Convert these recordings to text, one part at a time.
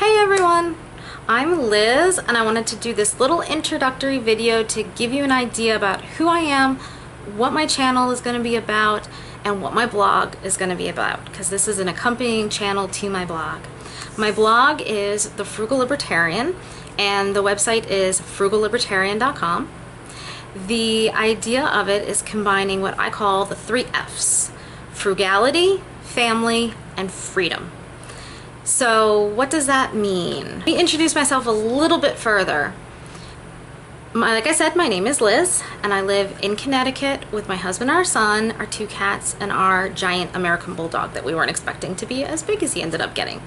Hey everyone, I'm Liz and I wanted to do this little introductory video to give you an idea about who I am, what my channel is going to be about, and what my blog is going to be about, because this is an accompanying channel to my blog. My blog is The Frugal Libertarian and the website is frugallibertarian.com. The idea of it is combining what I call the 3 F's: frugality, family, and freedom. So what does that mean? Let me introduce myself a little bit further. Like I said, my name is Liz and I live in Connecticut with my husband, our son, our 2 cats, and our giant American bulldog that we weren't expecting to be as big as he ended up getting.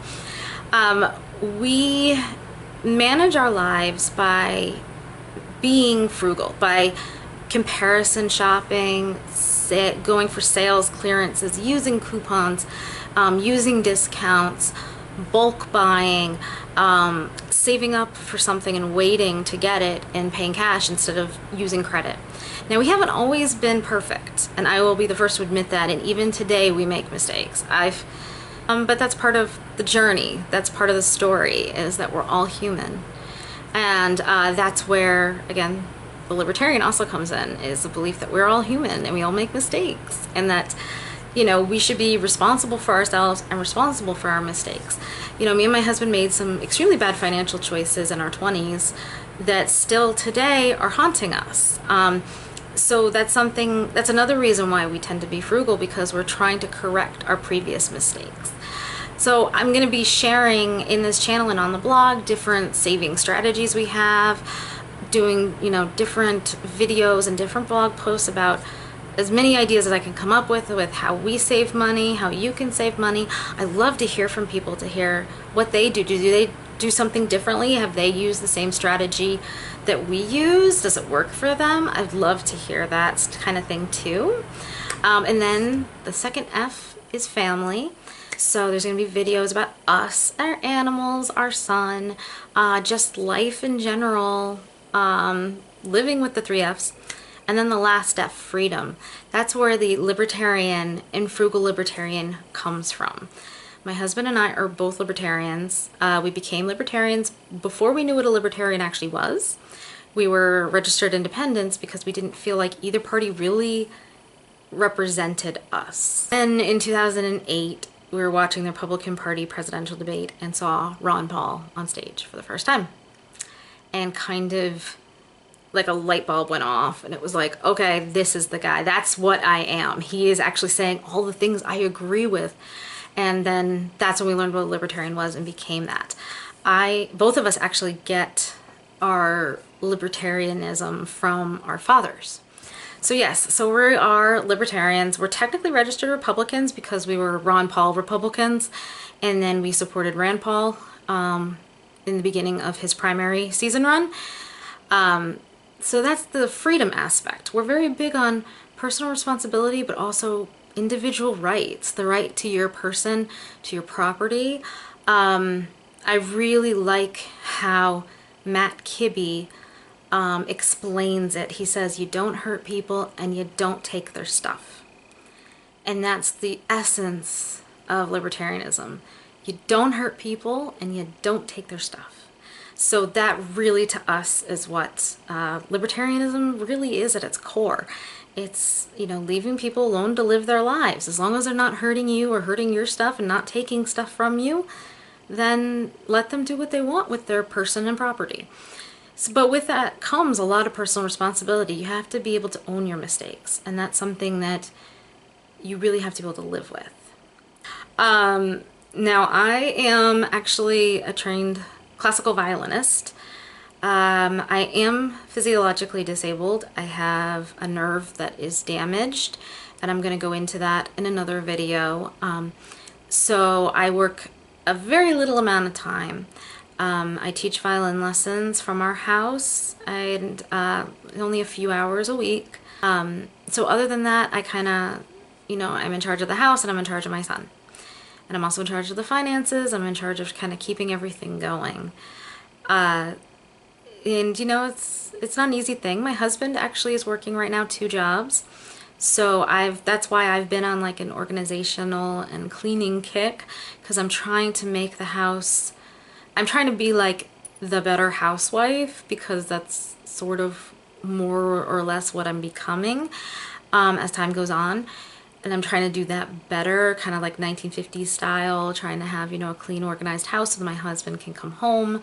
We manage our lives by being frugal, by comparison shopping, going for sales clearances, using coupons, using discounts, bulk buying, saving up for something and waiting to get it and paying cash instead of using credit. Now, we haven't always been perfect, and I will be the first to admit that, and even today we make mistakes. But that's part of the journey. That's part of the story, is that we're all human. And that's where, again, the libertarian also comes in, is the belief that we're all human and we all make mistakes, and that, you know, we should be responsible for ourselves and responsible for our mistakes. You know, me and my husband made some extremely bad financial choices in our 20s that still today are haunting us. So that's another reason why we tend to be frugal, because we're trying to correct our previous mistakes. So I'm going to be sharing in this channel and on the blog different saving strategies we have, doing, you know, different videos and different blog posts about as many ideas as I can come up with how we save money, how you can save money. I love to hear from people, to hear what they do. Do they do something differently? Have they used the same strategy that we use? Does it work for them? I'd love to hear that kind of thing too. And then the second F is family. So there's going to be videos about us, our animals, our son, just life in general, living with the 3 F's. And then the last F, freedom. That's where the libertarian and frugal libertarian comes from. My husband and I are both libertarians. We became libertarians before we knew what a libertarian actually was. We were registered independents because we didn't feel like either party really represented us. And in 2008, we were watching the Republican Party presidential debate and saw Ron Paul on stage for the first time. And kind of like a light bulb went off, and it was like, okay, this is the guy. That's what I am. He is actually saying all the things I agree with. And then that's when we learned what a libertarian was and became that. Both of us actually get our libertarianism from our fathers. So yes, so we are libertarians. We're technically registered Republicans because we were Ron Paul Republicans, and then we supported Rand Paul in the beginning of his primary season run. So that's the freedom aspect. We're very big on personal responsibility, but also individual rights, the right to your person, to your property. I really like how Matt Kibbe explains it. He says, you don't hurt people and you don't take their stuff. And that's the essence of libertarianism. You don't hurt people and you don't take their stuff. So that really, to us, is what libertarianism really is at its core. It's, you know, leaving people alone to live their lives. As long as they're not hurting you or hurting your stuff and not taking stuff from you, then let them do what they want with their person and property. So, but with that comes a lot of personal responsibility. You have to be able to own your mistakes, and that's something that you really have to be able to live with. Now, I am actually a trained classical violinist. I am physiologically disabled. I have a nerve that is damaged, and I'm going to go into that in another video. So I work a very little amount of time. I teach violin lessons from our house, and only a few hours a week. So other than that, I kind of, you know, I'm in charge of the house and I'm in charge of my son. And I'm also in charge of the finances. I'm in charge of kind of keeping everything going. And you know, it's not an easy thing. My husband actually is working right now 2 jobs. So that's why I've been on like an organizational and cleaning kick, because I'm trying to make the house I'm trying to be like the better housewife, because that's sort of more or less what I'm becoming as time goes on. And I'm trying to do that better, kind of like 1950s style, trying to have, you know, a clean, organized house so that my husband can come home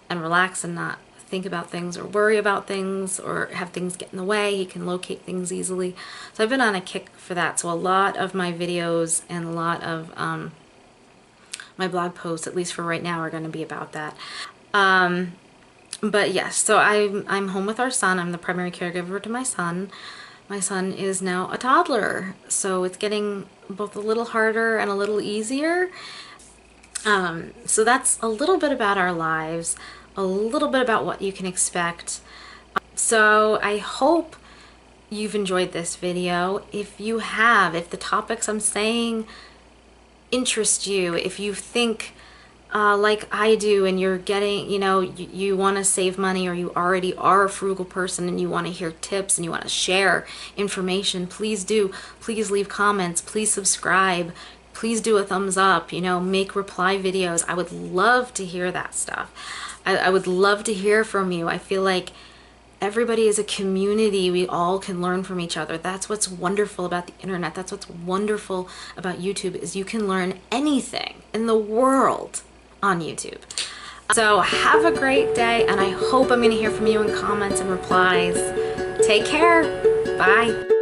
and relax and not think about things or worry about things or have things get in the way. He can locate things easily. So I've been on a kick for that. So a lot of my videos and a lot of my blog posts, at least for right now, are going to be about that. But yes, so I'm home with our son. I'm the primary caregiver to my son. My son is now a toddler, so it's getting both a little harder and a little easier. So that's a little bit about our lives, a little bit about what you can expect. So I hope you've enjoyed this video. If you have, if the topics I'm saying interest you, if you think like I do and you're getting, you know, you want to save money, or you already are a frugal person and you want to hear tips and you want to share information, please do. Please leave comments. Please subscribe. Please do a thumbs up, you know, make reply videos. I would love to hear that stuff. I would love to hear from you. I feel like everybody is a community. We all can learn from each other. That's what's wonderful about the internet. That's what's wonderful about YouTube, is you can learn anything in the world on YouTube. So have a great day, and I hope I'm going to hear from you in comments and replies. Take care. Bye.